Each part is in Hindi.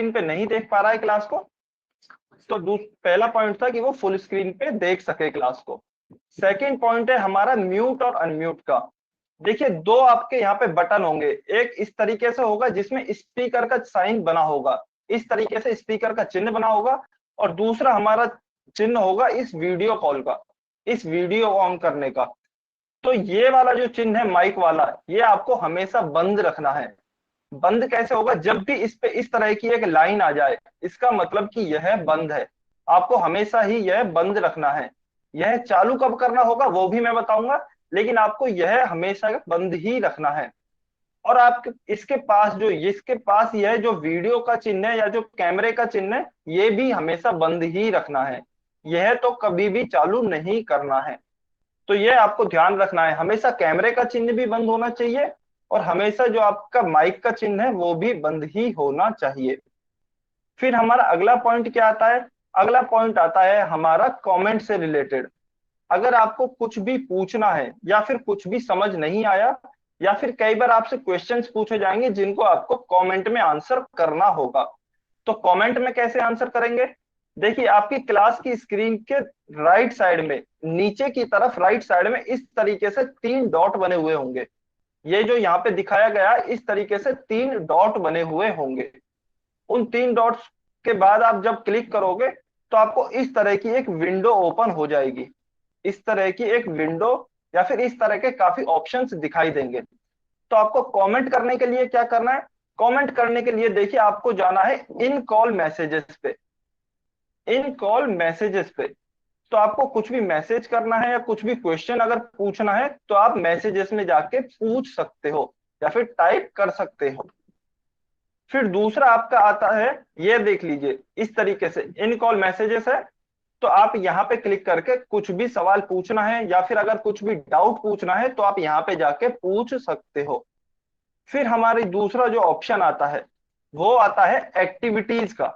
स्क्रीन पे नहीं देख पा रहा है क्लास को, तो पहला पॉइंट था कि वो फुल स्क्रीन पे देख सके क्लास को। सेकंड पॉइंट है हमारा म्यूट और अनम्यूट का। देखिए दो आपके यहाँ पे बटन होंगे, एक इस तरीके से होगा जिसमें स्पीकर का साइन बना होगा, इस तरीके से स्पीकर का चिन्ह बना होगा, और दूसरा हमारा चिन्ह होगा इस वीडियो कॉल का, इस वीडियो ऑन करने का। तो ये वाला जो चिन्ह है माइक वाला, ये आपको हमेशा बंद रखना है। बंद कैसे होगा? जब भी इस पे इस तरह की एक लाइन आ जाए, इसका मतलब कि यह बंद है। आपको हमेशा ही यह बंद रखना है। यह चालू कब करना होगा वो भी मैं बताऊंगा, लेकिन आपको यह हमेशा बंद ही रखना है। और आप इसके पास यह जो वीडियो का चिन्ह है या जो कैमरे का चिन्ह है, ये भी हमेशा बंद ही रखना है। यह तो कभी भी चालू नहीं करना है। तो यह आपको ध्यान रखना है, हमेशा कैमरे का चिन्ह भी बंद होना चाहिए और हमेशा जो आपका माइक का चिन्ह है वो भी बंद ही होना चाहिए। फिर हमारा अगला पॉइंट क्या आता है? अगला पॉइंट आता है हमारा कमेंट से रिलेटेड। अगर आपको कुछ भी पूछना है या फिर कुछ भी समझ नहीं आया, या फिर कई बार आपसे क्वेश्चंस पूछे जाएंगे जिनको आपको कमेंट में आंसर करना होगा, तो कमेंट में कैसे आंसर करेंगे? देखिए आपकी क्लास की स्क्रीन के राइट साइड में, नीचे की तरफ राइट साइड में इस तरीके से 3 डॉट बने हुए होंगे। ये जो यहाँ पे दिखाया गया है, इस तरीके से 3 डॉट बने हुए होंगे। उन 3 डॉट्स के बाद आप जब क्लिक करोगे तो आपको इस तरह की एक विंडो ओपन हो जाएगी। इस तरह की एक विंडो या फिर इस तरह के काफी ऑप्शंस दिखाई देंगे। तो आपको कमेंट करने के लिए क्या करना है? कमेंट करने के लिए देखिए आपको जाना है इन कॉल मैसेजेस पे। इन कॉल मैसेजेस पे तो आपको कुछ भी मैसेज करना है या कुछ भी क्वेश्चन अगर पूछना है तो आप मैसेजेस में जाके पूछ सकते हो या फिर टाइप कर सकते हो। फिर दूसरा आपका आता है, ये देख लीजिए इस तरीके से इन कॉल मैसेजेस है, तो आप यहाँ पे क्लिक करके कुछ भी सवाल पूछना है या फिर अगर कुछ भी डाउट पूछना है तो आप यहाँ पे जाके पूछ सकते हो। फिर हमारी दूसरा जो ऑप्शन आता है वो आता है एक्टिविटीज का।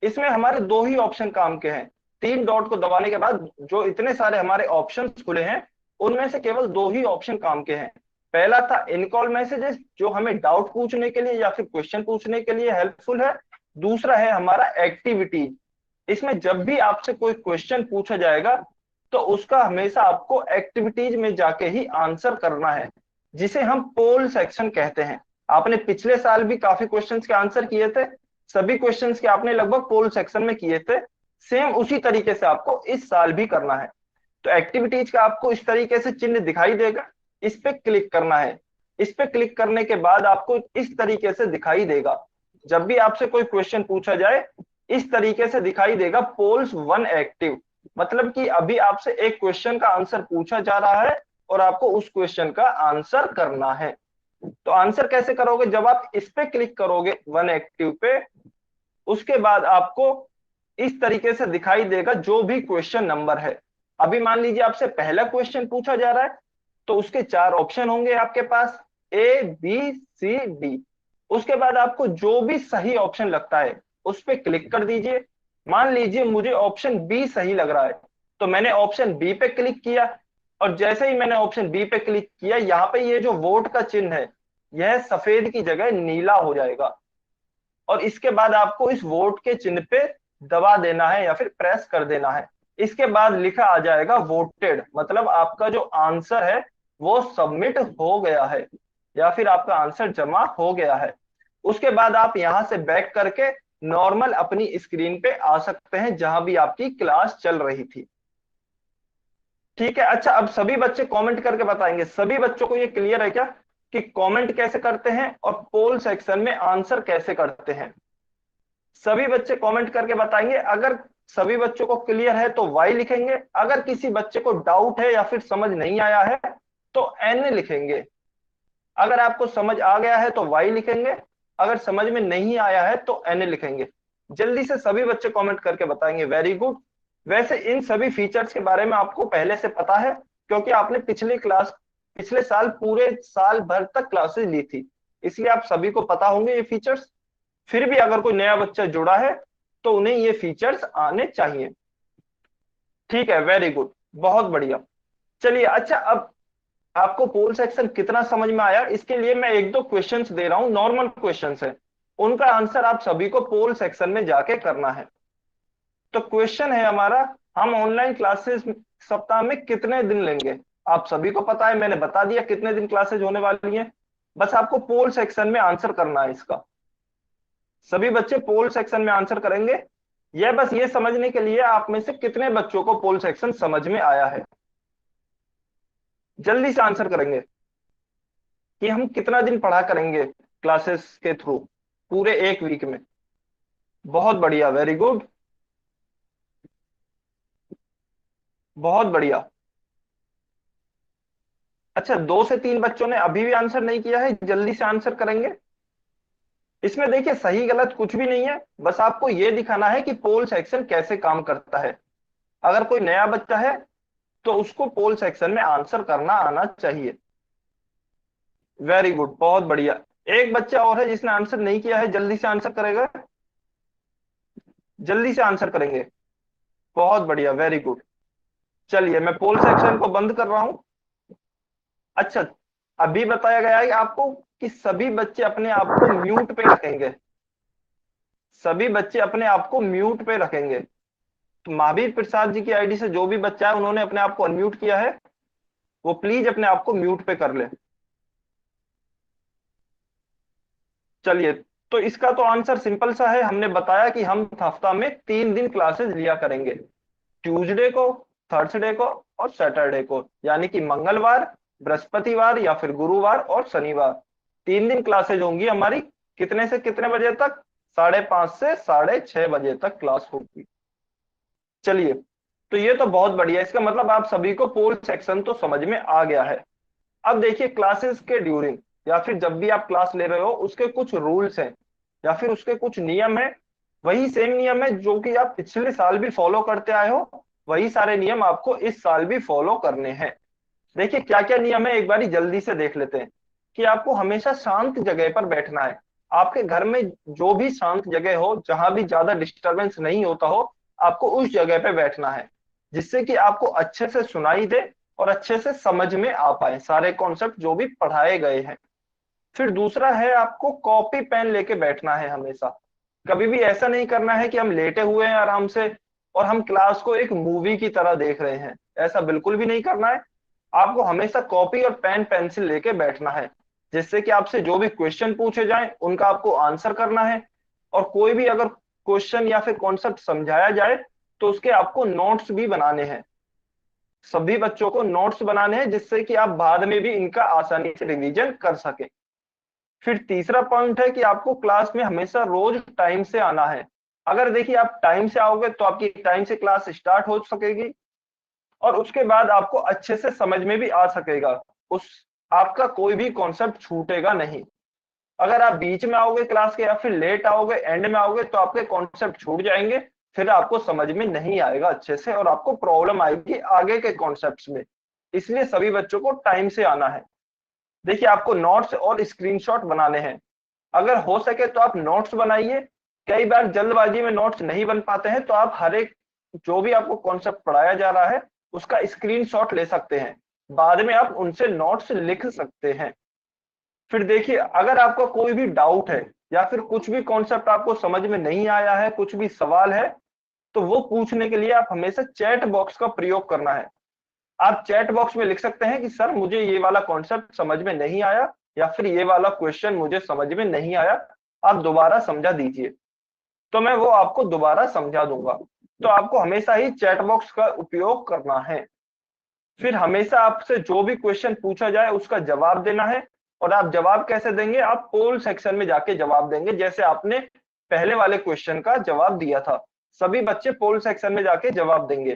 इसमें हमारे दो ही ऑप्शन काम के हैं। 3 डॉट को दबाने के बाद जो इतने सारे हमारे ऑप्शंस खुले हैं, उनमें से केवल दो ही ऑप्शन काम के हैं। पहला था इन कॉल मैसेजेस, जो हमें डाउट पूछने के लिए या फिर क्वेश्चन पूछने के लिए हेल्पफुल है। दूसरा है हमारा एक्टिविटीज। इसमें जब भी आपसे कोई क्वेश्चन पूछा जाएगा तो उसका हमेशा आपको एक्टिविटीज में जाके ही आंसर करना है, जिसे हम पोल सेक्शन कहते हैं। आपने पिछले साल भी काफी क्वेश्चंस के आंसर किए थे, सभी क्वेश्चंस के आपने लगभग पोल सेक्शन में किए थे। सेम उसी तरीके से आपको इस साल भी करना है। तो एक्टिविटीज का आपको इस तरीके से चिन्ह दिखाई देगा, इस पे क्लिक करना है। इस पे क्लिक करने के बाद आपको इस तरीके से दिखाई देगा, जब भी आपसे कोई क्वेश्चन पूछा जाए इस तरीके से दिखाई देगा पोल्स 1 एक्टिव। मतलब कि अभी आपसे एक क्वेश्चन का आंसर पूछा जा रहा है और आपको उस क्वेश्चन का आंसर करना है। तो आंसर कैसे करोगे? जब आप इस पे क्लिक करोगे 1 एक्टिव पे, उसके बाद आपको इस तरीके से दिखाई देगा जो भी क्वेश्चन नंबर है। अभी मान लीजिए आपसे पहला क्वेश्चन पूछा जा रहा है, तो उसके 4 ऑप्शन होंगे आपके पास, ए बी सी डी। उसके बाद आपको जो भी सही ऑप्शन लगता है उस पर क्लिक कर दीजिए। मान लीजिए मुझे ऑप्शन बी सही लग रहा है, तो मैंने ऑप्शन बी पे क्लिक किया, और जैसे ही मैंने ऑप्शन बी पे क्लिक किया, यहाँ पे ये जो वोट का चिन्ह है यह सफेद की जगह नीला हो जाएगा, और इसके बाद आपको इस वोट के चिन्ह पे दबा देना है या फिर प्रेस कर देना है। इसके बाद लिखा आ जाएगा वोटेड, मतलब आपका जो आंसर है वो सबमिट हो गया है या फिर आपका आंसर जमा हो गया है। उसके बाद आप यहां से बैक करके नॉर्मल अपनी स्क्रीन पे आ सकते हैं जहां भी आपकी क्लास चल रही थी। ठीक है, अच्छा अब सभी बच्चे कमेंट करके बताएंगे, सभी बच्चों को ये क्लियर है क्या कि कमेंट कैसे करते हैं और पोल सेक्शन में आंसर कैसे करते हैं? सभी बच्चे कमेंट करके बताएंगे। अगर सभी बच्चों को क्लियर है तो वाई लिखेंगे, अगर किसी बच्चे को डाउट है या फिर समझ नहीं आया है तो एन लिखेंगे। अगर आपको समझ आ गया है तो वाई लिखेंगे, अगर समझ में नहीं आया है तो एन लिखेंगे। जल्दी से सभी बच्चे कमेंट करके बताएंगे। Very good. वैसे इन सभी फीचर्स के बारे में आपको पहले से पता है, क्योंकि आपने पिछले साल पूरे साल भर तक क्लासेस ली थी, इसलिए आप सभी को पता होंगे ये फीचर्स। फिर भी अगर कोई नया बच्चा जुड़ा है तो उन्हें ये फीचर्स आने चाहिए। ठीक है, वेरी गुड, बहुत बढ़िया। चलिए, अच्छा अब आपको पोल सेक्शन कितना समझ में आया, इसके लिए मैं एक दो क्वेश्चंस दे रहा हूं, नॉर्मल क्वेश्चंस है, उनका आंसर आप सभी को पोल सेक्शन में जाके करना है। तो क्वेश्चन है हमारा, हम ऑनलाइन क्लासेस सप्ताह में कितने दिन लेंगे? आप सभी को पता है, मैंने बता दिया कितने दिन क्लासेस होने वाली हैं। बस आपको पोल सेक्शन में आंसर करना है इसका। सभी बच्चे पोल सेक्शन में आंसर करेंगे। यह बस ये समझने के लिए आप में से कितने बच्चों को पोल सेक्शन समझ में आया है। जल्दी से आंसर करेंगे कि हम कितना दिन पढ़ा करेंगे क्लासेस के थ्रू पूरे एक वीक में। बहुत बढ़िया, वेरी गुड, बहुत बढ़िया। अच्छा, 2 से 3 बच्चों ने अभी भी आंसर नहीं किया है, जल्दी से आंसर करेंगे। इसमें देखिए सही गलत कुछ भी नहीं है, बस आपको यह दिखाना है कि पोल सेक्शन कैसे काम करता है। अगर कोई नया बच्चा है तो उसको पोल सेक्शन में आंसर करना आना चाहिए। वेरी गुड, बहुत बढ़िया। एक बच्चा और है जिसने आंसर नहीं किया है, जल्दी से आंसर करेगा, जल्दी से आंसर करेंगे। बहुत बढ़िया, वेरी गुड। चलिए मैं पोल सेक्शन को बंद कर रहा हूं। अच्छा, अभी बताया गया है आपको कि सभी बच्चे अपने आप को म्यूट पे रखेंगे। सभी बच्चे अपने आप को म्यूट पे रखेंगे। तो महावीर प्रसाद जी की आईडी से जो भी बच्चा है उन्होंने अपने आप को अनम्यूट किया है, वो प्लीज अपने आप को म्यूट पे कर ले। चलिए, तो इसका तो आंसर सिंपल सा है। हमने बताया कि हम हफ्ता में 3 दिन क्लासेस लिया करेंगे, ट्यूसडे को, थर्सडे को और सैटरडे को, यानी कि मंगलवार, बृहस्पतिवार या फिर गुरुवार और शनिवार। 3 दिन क्लासेज होंगी हमारी। कितने से कितने बजे तक? 5:30 से 6:30 बजे तक क्लास होगी। चलिए, तो ये तो बहुत बढ़िया, इसका मतलब आप सभी को पोल सेक्शन तो समझ में आ गया है। अब देखिए क्लासेस के ड्यूरिंग या फिर जब भी आप क्लास ले रहे हो उसके कुछ रूल्स हैं या फिर उसके कुछ नियम हैं। वही सेम नियम है जो कि आप पिछले साल भी फॉलो करते आए हो, वही सारे नियम आपको इस साल भी फॉलो करने हैं। देखिए क्या क्या नियम है, एक बारी जल्दी से देख लेते हैं। कि आपको हमेशा शांत जगह पर बैठना है। आपके घर में जो भी शांत जगह हो, जहां भी ज्यादा डिस्टरबेंस नहीं होता हो, आपको उस जगह पे बैठना है, जिससे कि आपको अच्छे से सुनाई दे और अच्छे से समझ में आ पाए सारे कॉन्सेप्ट जो भी पढ़ाए गए हैं। फिर दूसरा है, आपको कॉपी पेन लेके बैठना है हमेशा। कभी भी ऐसा नहीं करना है कि हम लेटे हुए हैं आराम से और हम क्लास को एक मूवी की तरह देख रहे हैं, ऐसा बिल्कुल भी नहीं करना है। आपको हमेशा कॉपी और पेन पेंसिल लेके बैठना है, जिससे कि आपसे जो भी क्वेश्चन पूछे जाए उनका आपको आंसर करना है। और कोई भी अगर क्वेश्चन या फिर कॉन्सेप्ट समझाया जाए तो उसके आपको नोट्स भी बनाने हैं। सभी बच्चों को नोट्स बनाने हैं, जिससे कि आप बाद में भी इनका आसानी से रिवीजन कर सके। फिर तीसरा पॉइंट है कि आपको क्लास में हमेशा रोज टाइम से आना है। अगर देखिए आप टाइम से आओगे तो आपकी टाइम से क्लास स्टार्ट हो सकेगी और उसके बाद आपको अच्छे से समझ में भी आ सकेगा। उस आपका कोई भी कॉन्सेप्ट छूटेगा नहीं। अगर आप बीच में आओगे क्लास के या फिर लेट आओगे, एंड में आओगे, तो आपके कॉन्सेप्ट छूट जाएंगे। फिर आपको समझ में नहीं आएगा अच्छे से और आपको प्रॉब्लम आएगी आगे के कॉन्सेप्ट्स में। इसलिए सभी बच्चों को टाइम से आना है। देखिए आपको नोट्स और स्क्रीनशॉट बनाने हैं। अगर हो सके तो आप नोट्स बनाइए। कई बार जल्दबाजी में नोट्स नहीं बन पाते हैं, तो आप हर एक जो भी आपको कॉन्सेप्ट पढ़ाया जा रहा है उसका स्क्रीनशॉट ले सकते हैं। बाद में आप उनसे नोट्स लिख सकते हैं। फिर देखिए अगर आपका कोई भी डाउट है या फिर कुछ भी कॉन्सेप्ट आपको समझ में नहीं आया है, कुछ भी सवाल है, तो वो पूछने के लिए आप हमेशा चैट बॉक्स का प्रयोग करना है। आप चैट बॉक्स में लिख सकते हैं कि सर मुझे ये वाला कॉन्सेप्ट समझ में नहीं आया या फिर ये वाला क्वेश्चन मुझे समझ में नहीं आया, आप दोबारा समझा दीजिए, तो मैं वो आपको दोबारा समझा दूंगा। तो आपको हमेशा ही चैट बॉक्स का उपयोग करना है। फिर हमेशा आपसे जो भी क्वेश्चन पूछा जाए उसका जवाब देना है। और आप जवाब कैसे देंगे? आप पोल सेक्शन में जाके जवाब देंगे, जैसे आपने पहले वाले क्वेश्चन का जवाब दिया था। सभी बच्चे पोल सेक्शन में जाके जवाब देंगे।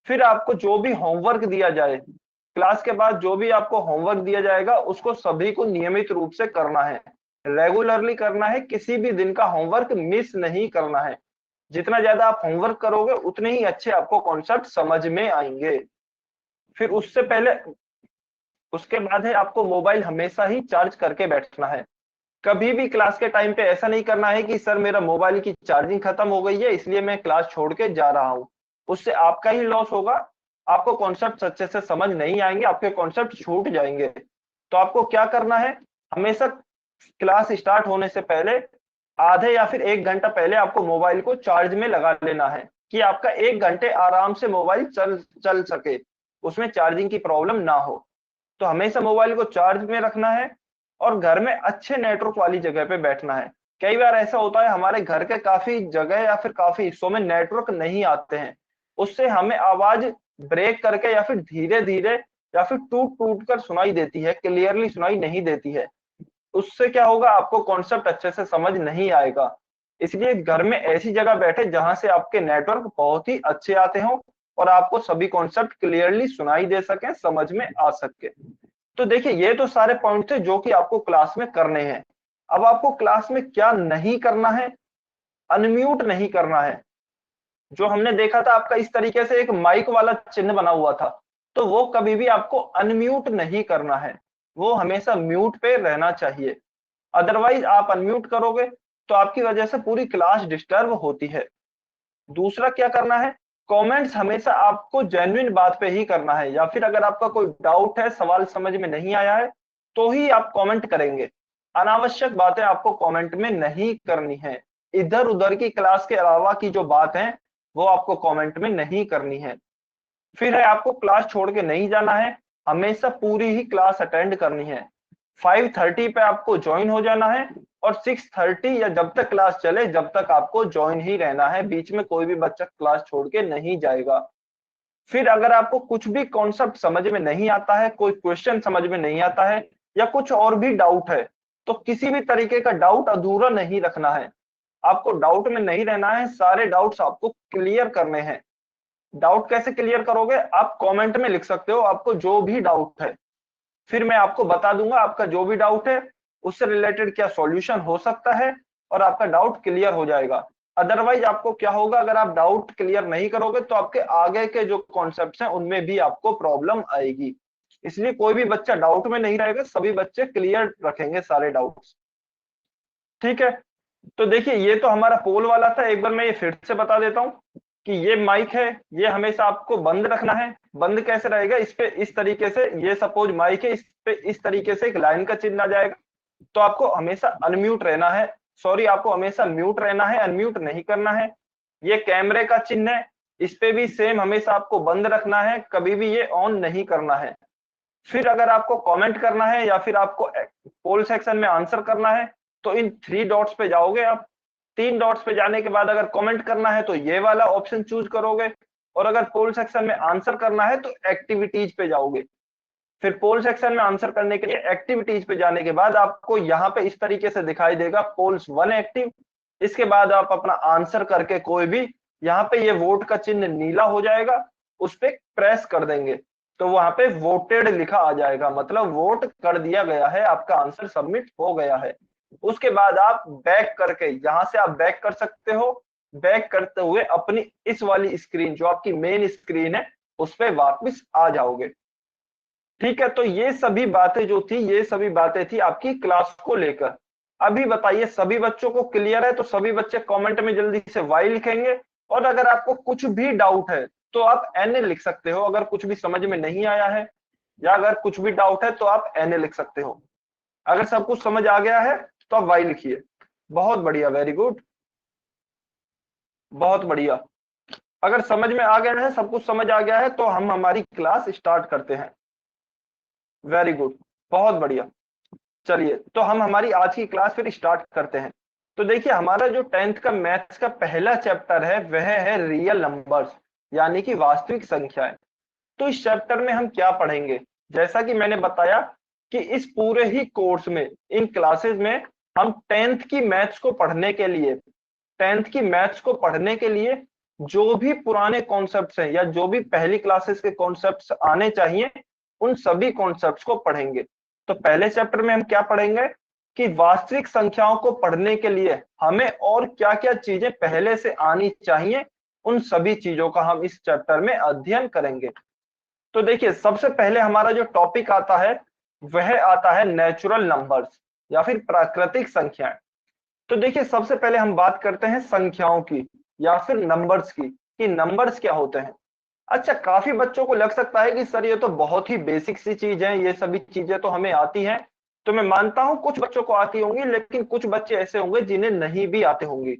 फिर आपको जो भी होमवर्क दिया जाए, क्लास के बाद जो भी आपको होमवर्क दिया जाएगा उसको सभी को नियमित रूप से करना है, रेगुलरली करना है। किसी भी दिन का होमवर्क मिस नहीं करना है। जितना ज्यादा आप होमवर्क करोगे उतने ही अच्छे आपको कॉन्सेप्ट समझ में आएंगे। फिर उससे पहले उसके बाद है, आपको मोबाइल हमेशा ही चार्ज करके बैठना है। कभी भी क्लास के टाइम पे ऐसा नहीं करना है कि सर मेरा मोबाइल की चार्जिंग खत्म हो गई है इसलिए मैं क्लास छोड़ के जा रहा हूं। उससे आपका ही लॉस होगा। आपको कॉन्सेप्ट अच्छे से समझ नहीं आएंगे, आपके कॉन्सेप्ट छूट जाएंगे। तो आपको क्या करना है? हमेशा क्लास स्टार्ट होने से पहले आधे या फिर 1 घंटा पहले आपको मोबाइल को चार्ज में लगा लेना है कि आपका 1 घंटे आराम से मोबाइल चल सके, उसमें चार्जिंग की प्रॉब्लम ना हो। तो हमेशा मोबाइल को चार्ज में रखना है और घर में अच्छे नेटवर्क वाली जगह पे बैठना है। कई बार ऐसा होता है हमारे घर के काफी जगह या फिर काफी हिस्सों में नेटवर्क नहीं आते हैं, उससे हमें आवाज ब्रेक करके या फिर धीरे धीरे या फिर टूट टूट कर सुनाई देती है, क्लियरली सुनाई नहीं देती है। उससे क्या होगा, आपको कॉन्सेप्ट अच्छे से समझ नहीं आएगा। इसलिए घर में ऐसी जगह बैठे जहां से आपके नेटवर्क बहुत ही अच्छे आते हों और आपको सभी कॉन्सेप्ट क्लियरली सुनाई दे सके, समझ में आ सके। तो देखिए ये तो सारे पॉइंट थे जो कि आपको क्लास में करने हैं। अब आपको क्लास में क्या नहीं करना है, अनम्यूट नहीं करना है। जो हमने देखा था आपका इस तरीके से एक माइक वाला चिन्ह बना हुआ था, तो वो कभी भी आपको अनम्यूट नहीं करना है, वो हमेशा म्यूट पे रहना चाहिए। अदरवाइज आप अनम्यूट करोगे तो आपकी वजह से पूरी क्लास डिस्टर्ब होती है। दूसरा क्या करना है, कमेंट्स हमेशा आपको जेन्युइन बात पे ही करना है, या फिर अगर आपका कोई डाउट है, सवाल समझ में नहीं आया है, तो ही आप कमेंट करेंगे। अनावश्यक बातें आपको कमेंट में नहीं करनी है। इधर उधर की क्लास के अलावा की जो बात है वो आपको कमेंट में नहीं करनी है। फिर है आपको क्लास छोड़ के नहीं जाना है, हमेशा पूरी ही क्लास अटेंड करनी है। 5:30 पे आपको ज्वाइन हो जाना है और 6:30 या जब तक क्लास चले जब तक आपको ज्वाइन ही रहना है, बीच में कोई भी बच्चा क्लास छोड़ के नहीं जाएगा। फिर अगर आपको कुछ भी कॉन्सेप्ट समझ में नहीं आता है, कोई क्वेश्चन समझ में नहीं आता है या कुछ और भी डाउट है, तो किसी भी तरीके का डाउट अधूरा नहीं रखना है। आपको डाउट में नहीं रहना है, सारे डाउट्स आपको क्लियर करने हैं। डाउट कैसे क्लियर करोगे, आप कमेंट में लिख सकते हो आपको जो भी डाउट है, फिर मैं आपको बता दूंगा आपका जो भी डाउट है उससे रिलेटेड क्या सॉल्यूशन हो सकता है और आपका डाउट क्लियर हो जाएगा। अदरवाइज आपको क्या होगा, अगर आप डाउट क्लियर नहीं करोगे तो आपके आगे के जो कॉन्सेप्ट्स हैं उनमें भी आपको प्रॉब्लम आएगी। इसलिए कोई भी बच्चा डाउट में नहीं रहेगा, सभी बच्चे क्लियर रखेंगे सारे डाउट्स। ठीक है, तो देखिए ये तो हमारा पोल वाला था, एक बार मैं ये फिर से बता देता हूँ कि ये माइक है, ये हमेशा आपको बंद रखना है। बंद कैसे रहेगा, इस पे इस तरीके से, ये सपोज माइक है, इस पे इस तरीके से एक लाइन का चिन्ह आ जाएगा, तो आपको हमेशा अनम्यूट रहना है, सॉरी आपको हमेशा म्यूट रहना है, अनम्यूट नहीं करना है। ये कैमरे का चिन्ह है, इस पे भी सेम हमेशा आपको बंद रखना है, कभी भी ये ऑन नहीं करना है। फिर अगर आपको कमेंट करना है या फिर आपको पोल सेक्शन में आंसर करना है तो इन 3 डॉट्स पे जाओगे आप। 3 डॉट्स पे जाने के बाद अगर कमेंट करना है तो ये वाला ऑप्शन चूज करोगे, और अगर पोल सेक्शन में आंसर करना है तो एक्टिविटीज पे जाओगे। फिर पोल सेक्शन में आंसर करने के लिए एक्टिविटीज पे जाने के बाद आपको यहाँ पे इस तरीके से दिखाई देगा पोल्स 1 एक्टिव। इसके बाद आप अपना आंसर करके कोई भी, यहाँ पे ये वोट का चिन्ह नीला हो जाएगा, उस पर प्रेस कर देंगे तो वहां पे वोटेड लिखा आ जाएगा, मतलब वोट कर दिया गया है, आपका आंसर सबमिट हो गया है। उसके बाद आप बैक करके, यहां से आप बैक कर सकते हो, बैक करते हुए अपनी इस वाली स्क्रीन जो आपकी मेन स्क्रीन है उस पर वापस आ जाओगे। ठीक है, तो ये सभी बातें जो थी, ये सभी बातें थी आपकी क्लास को लेकर। अभी बताइए सभी बच्चों को क्लियर है, तो सभी बच्चे कमेंट में जल्दी से वाई लिखेंगे, और अगर आपको कुछ भी डाउट है तो आप एन लिख सकते हो, अगर कुछ भी समझ में नहीं आया है या अगर कुछ भी डाउट है तो आप एन लिख सकते हो। अगर सब कुछ समझ आ गया है तो आप वाई लिखिए। बहुत बढ़िया, वेरी गुड, बहुत बढ़िया। अगर समझ में आ गया है, सब कुछ समझ आ गया है, तो हम हमारी क्लास स्टार्ट करते हैं। वेरी गुड, बहुत बढ़िया। चलिए तो हम हमारी आज की क्लास फिर स्टार्ट करते हैं। तो देखिए हमारा जो 10th का मैथ्स का पहला चैप्टर है वह है रियल नंबर्स, यानी कि वास्तविक संख्याएं। तो इस चैप्टर में हम क्या पढ़ेंगे, जैसा कि मैंने बताया कि इस पूरे ही कोर्स में, इन क्लासेस में हम 10th की मैथ्स को पढ़ने के लिए, 10th की मैथ्स को पढ़ने के लिए जो भी पुराने कॉन्सेप्ट्स हैं या जो भी पहली क्लासेस के कॉन्सेप्ट्स आने चाहिए उन सभी कॉन्सेप्ट्स को पढ़ेंगे। तो पहले चैप्टर में हम क्या पढ़ेंगे कि वास्तविक संख्याओं को पढ़ने के लिए हमें और क्या क्या चीजें पहले से आनी चाहिए, उन सभी चीजों का हम इस चैप्टर में अध्ययन करेंगे। तो देखिए सबसे पहले हमारा जो टॉपिक आता है वह आता है नेचुरल नंबर्स या फिर प्राकृतिक संख्याएं। तो देखिए सबसे पहले हम बात करते हैं संख्याओं की या फिर नंबर्स की, कि नंबर्स क्या होते हैं। अच्छा, काफी बच्चों को लग सकता है कि सर ये तो बहुत ही बेसिक सी चीज है, ये सभी चीजें तो हमें आती हैं, तो मैं मानता हूं कुछ बच्चों को आती होंगी, लेकिन कुछ बच्चे ऐसे होंगे जिन्हें नहीं भी आते होंगी।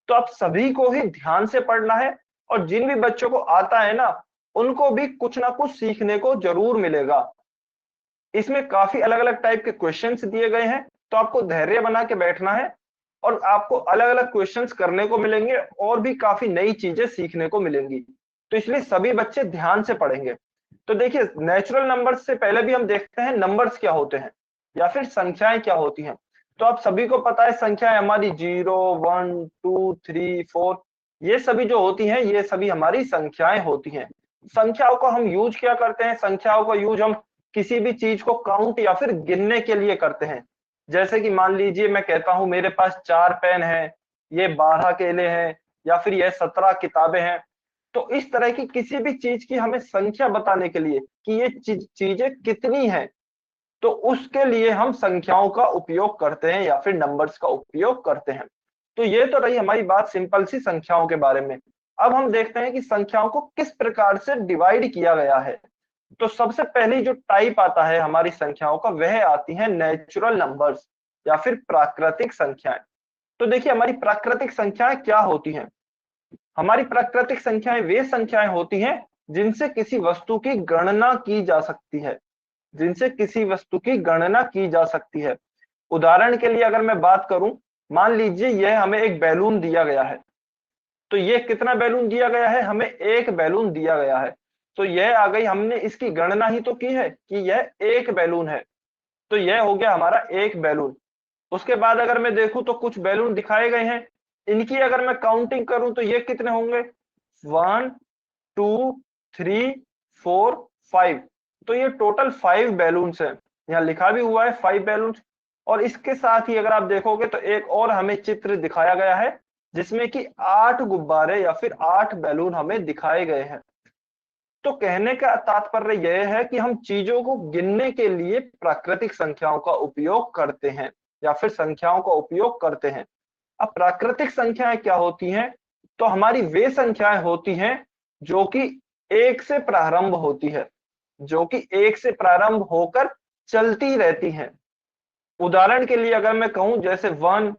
तो आप सभी को ही ध्यान से पढ़ना है, और जिन भी बच्चों को आता है ना, उनको भी कुछ ना कुछ सीखने को जरूर मिलेगा। इसमें काफी अलग अलग टाइप के क्वेश्चंस दिए गए हैं, तो आपको धैर्य बना के बैठना है, और आपको अलग अलग क्वेश्चंस करने को मिलेंगे, और भी काफी नई चीजें सीखने को मिलेंगी। तो इसलिए सभी बच्चे ध्यान से पढ़ेंगे। तो देखिए, नेचुरल नंबर्स से पहले भी हम देखते हैं नंबर्स क्या होते हैं, या फिर संख्याएं क्या होती हैं। तो आप सभी को पता है संख्याएं हमारी 0, 1, 2, 3, 4, ये सभी जो होती हैं, ये सभी हमारी संख्याएं होती हैं। संख्याओं को हम यूज क्या करते हैं? संख्याओं का यूज हम किसी भी चीज को काउंट या फिर गिनने के लिए करते हैं। जैसे कि मान लीजिए मैं कहता हूं मेरे पास 4 पेन है, ये 12 केले हैं, या फिर ये 17 किताबें हैं। तो इस तरह की किसी भी चीज की हमें संख्या बताने के लिए कि ये चीजें कितनी है, तो उसके लिए हम संख्याओं का उपयोग करते हैं या फिर नंबर्स का उपयोग करते हैं। तो ये तो रही हमारी बात सिंपल सी संख्याओं के बारे में। अब हम देखते हैं कि संख्याओं को किस प्रकार से डिवाइड किया गया है। तो सबसे पहली जो टाइप आता है हमारी संख्याओं का, वह आती है नेचुरल नंबर्स या फिर प्राकृतिक संख्याएं। तो देखिए, हमारी प्राकृतिक संख्याएं क्या होती हैं? हमारी प्राकृतिक संख्याएं वे संख्याएं होती हैं जिनसे किसी वस्तु की गणना की जा सकती है, जिनसे किसी वस्तु की गणना की जा सकती है। उदाहरण के लिए अगर मैं बात करूं, मान लीजिए यह हमें एक बैलून दिया गया है। तो ये कितना बैलून दिया गया है? हमें एक बैलून दिया गया है। तो यह आ गई, हमने इसकी गणना ही तो की है कि यह एक बैलून है। तो यह हो गया हमारा एक बैलून। उसके बाद अगर मैं देखूं तो कुछ बैलून दिखाए गए हैं, इनकी अगर मैं काउंटिंग करूं तो ये कितने होंगे? 1, 2, 3, 4, 5। तो ये टोटल 5 बैलून्स है, यहाँ लिखा भी हुआ है 5 बैलून्स। और इसके साथ ही अगर आप देखोगे तो एक और हमें चित्र दिखाया गया है, जिसमें कि 8 गुब्बारे या फिर 8 बैलून हमें दिखाए गए हैं। तो कहने का तात्पर्य यह है कि हम चीजों को गिनने के लिए प्राकृतिक संख्याओं का उपयोग करते हैं, या फिर संख्याओं का उपयोग करते हैं। अब प्राकृतिक संख्याएं क्या होती हैं? तो हमारी वे संख्याएं होती हैं जो कि एक से प्रारंभ होती है, जो कि एक से प्रारंभ होकर चलती रहती हैं। उदाहरण के लिए अगर मैं कहूं जैसे 1,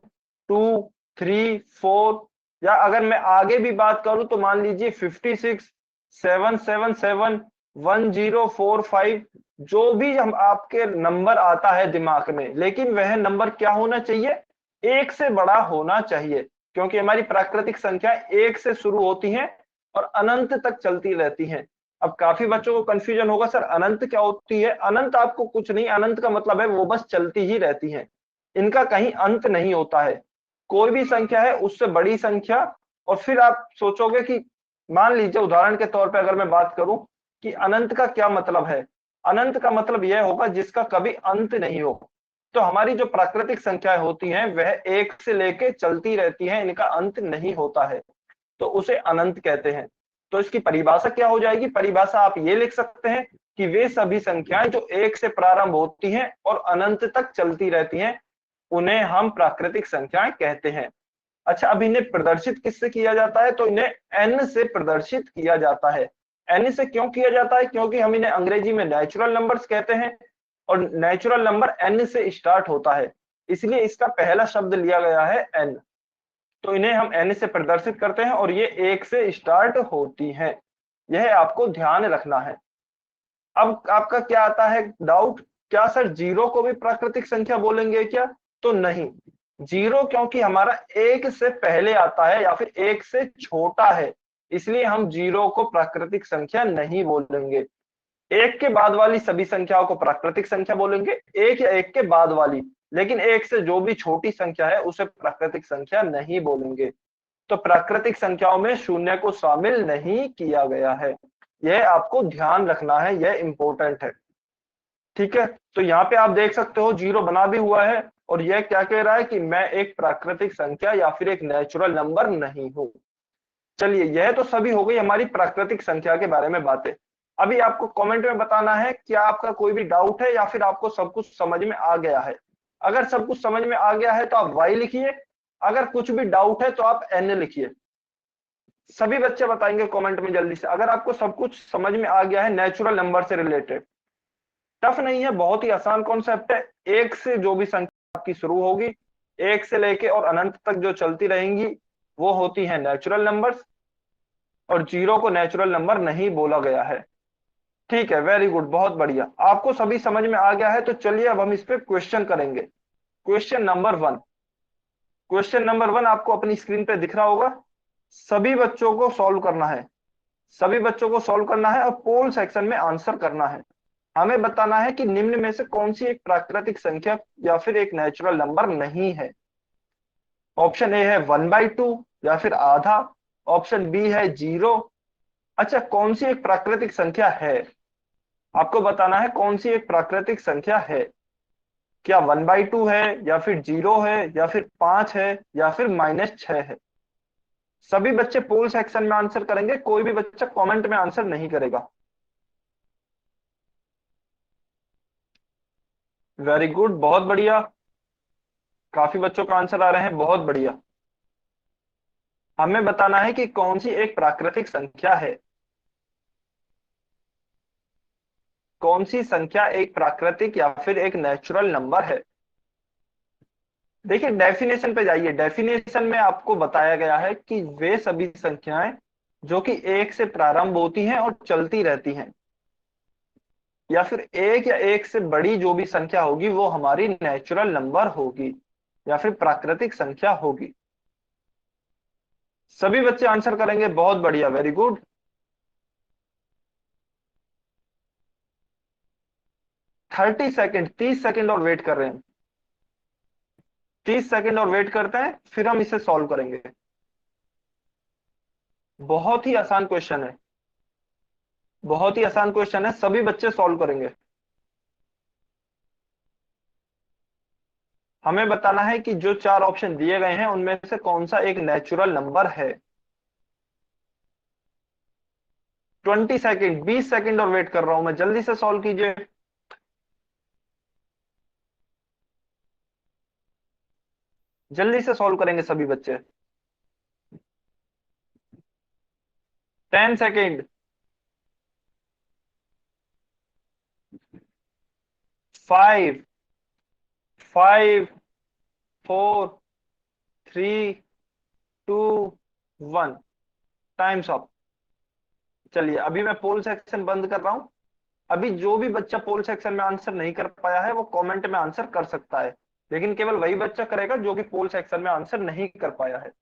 2, 3, 4, या अगर मैं आगे भी बात करूं तो मान लीजिए 56, 777, 1045, जो भी हम आपके नंबर आता है दिमाग में, लेकिन वह नंबर क्या होना चाहिए? एक से बड़ा होना चाहिए, क्योंकि हमारी प्राकृतिक संख्या एक से शुरू होती हैं और अनंत तक चलती रहती हैं। अब काफी बच्चों को कंफ्यूजन होगा, सर अनंत क्या होती है? अनंत आपको कुछ नहीं, अनंत का मतलब है वो बस चलती ही रहती हैं, इनका कहीं अंत नहीं होता है। कोई भी संख्या है उससे बड़ी संख्या, और फिर आप सोचोगे कि मान लीजिए उदाहरण के तौर पे अगर मैं बात करूं कि अनंत का क्या मतलब है? अनंत का मतलब यह होगा जिसका कभी अंत नहीं हो। तो हमारी जो प्राकृतिक संख्याएं होती हैं वह एक से लेके चलती रहती हैं, इनका अंत नहीं होता है, तो उसे अनंत कहते हैं। तो इसकी परिभाषा क्या हो जाएगी? परिभाषा आप ये लिख सकते हैं कि वे सभी संख्याएं जो एक से प्रारंभ होती हैं और अनंत तक चलती रहती हैं, उन्हें हम प्राकृतिक संख्याएं कहते हैं। अच्छा, अब इन्हें प्रदर्शित किससे किया जाता है? तो इन्हें n से प्रदर्शित किया जाता है। n से क्यों किया जाता है? क्योंकि हम इन्हें अंग्रेजी में नेचुरल नंबर्स कहते हैं, और नेचुरल नंबर n से स्टार्ट होता है, इसलिए इसका पहला शब्द लिया गया है n। तो इन्हें हम n से प्रदर्शित करते हैं और ये 1 से स्टार्ट होती हैं। यह आपको ध्यान रखना है। अब आपका क्या आता है डाउट, क्या सर जीरो को भी प्राकृतिक संख्या बोलेंगे क्या? तो नहीं, जीरो क्योंकि हमारा एक से पहले आता है या फिर एक से छोटा है, इसलिए हम जीरो को प्राकृतिक संख्या नहीं बोलेंगे। एक के बाद वाली सभी संख्याओं को प्राकृतिक संख्या बोलेंगे, एक या एक के बाद वाली, लेकिन एक से जो भी छोटी संख्या है उसे प्राकृतिक संख्या नहीं बोलेंगे। तो प्राकृतिक संख्याओं में शून्य को शामिल नहीं किया गया है, यह आपको ध्यान रखना है, यह इंपॉर्टेंट है। ठीक है, तो यहाँ पे आप देख सकते हो जीरो बना भी हुआ है, और यह क्या कह रहा है कि मैं एक प्राकृतिक संख्या या फिर एक नेचुरल नंबर नहीं हूं। चलिए, यह तो सभी हो गई हमारी प्राकृतिक संख्या के बारे में बातें। अभी आपको कमेंट में बताना है क्या आपका कोई भी डाउट है या फिर आपको सब कुछ समझ में आ गया है। अगर सब कुछ समझ में आ गया है तो आप y लिखिए, अगर कुछ भी डाउट है तो आप n लिखिए। सभी बच्चे बताएंगे कमेंट में जल्दी से अगर आपको सब कुछ समझ में आ गया है नेचुरल नंबर से रिलेटेड। टफ नहीं है, बहुत ही आसान कॉन्सेप्ट है। एक से जो भी संख्या आपकी शुरू होगी, एक से लेके और अनंत तक जो चलती रहेंगी वो होती है नेचुरल नंबर्स, और जीरो को नेचुरल नंबर नहीं बोला गया है। ठीक है, वेरी गुड, बहुत बढ़िया, आपको सभी समझ में आ गया है। तो चलिए अब हम इस पे क्वेश्चन करेंगे। क्वेश्चन नंबर 1, क्वेश्चन नंबर 1 आपको अपनी स्क्रीन पे दिख रहा होगा। सभी बच्चों को सॉल्व करना है, सभी बच्चों को सॉल्व करना है और पोल सेक्शन में आंसर करना है। हमें बताना है कि निम्न में से कौन सी एक प्राकृतिक संख्या या फिर एक नेचुरल नंबर नहीं है। ऑप्शन ए है 1/2 या फिर आधा, ऑप्शन बी है 0। अच्छा, कौन सी एक प्राकृतिक संख्या है, आपको बताना है कौन सी एक प्राकृतिक संख्या है। क्या 1/2 है, या फिर 0 है, या फिर 5 है, या फिर -6 है। सभी बच्चे पोल सेक्शन में आंसर करेंगे, कोई भी बच्चा कमेंट में आंसर नहीं करेगा। वेरी गुड, बहुत बढ़िया, काफी बच्चों का आंसर आ रहे हैं, बहुत बढ़िया। हमें बताना है कि कौन सी एक प्राकृतिक संख्या है, कौन सी संख्या एक प्राकृतिक या फिर एक नेचुरल नंबर है। देखिए डेफिनेशन पे जाइए, डेफिनेशन में आपको बताया गया है कि वे सभी संख्याएं जो कि एक से प्रारंभ होती हैं और चलती रहती हैं, या फिर एक या एक से बड़ी जो भी संख्या होगी वो हमारी नेचुरल नंबर होगी या फिर प्राकृतिक संख्या होगी। सभी बच्चे आंसर करेंगे, बहुत बढ़िया, वेरी गुड। 30 सेकेंड, 30 सेकेंड और वेट कर रहे हैं, 30 सेकेंड और वेट करते हैं, फिर हम इसे सॉल्व करेंगे। बहुत ही आसान क्वेश्चन है, बहुत ही आसान क्वेश्चन है, सभी बच्चे सॉल्व करेंगे। हमें बताना है कि जो चार ऑप्शन दिए गए हैं उनमें से कौन सा एक नेचुरल नंबर है। 20 सेकेंड, 20 सेकेंड और वेट कर रहा हूं मैं, जल्दी से सॉल्व कीजिए, जल्दी से सॉल्व करेंगे सभी बच्चे। 10 सेकेंड, 5, 5, 4, 3, 2, 1, टाइम्स अप। चलिए अभी मैं पोल सेक्शन बंद कर रहा हूं। अभी जो भी बच्चा पोल सेक्शन में आंसर नहीं कर पाया है वो कमेंट में आंसर कर सकता है, लेकिन केवल वही बच्चा करेगा जो कि पोल सेक्शन में आंसर नहीं कर पाया है।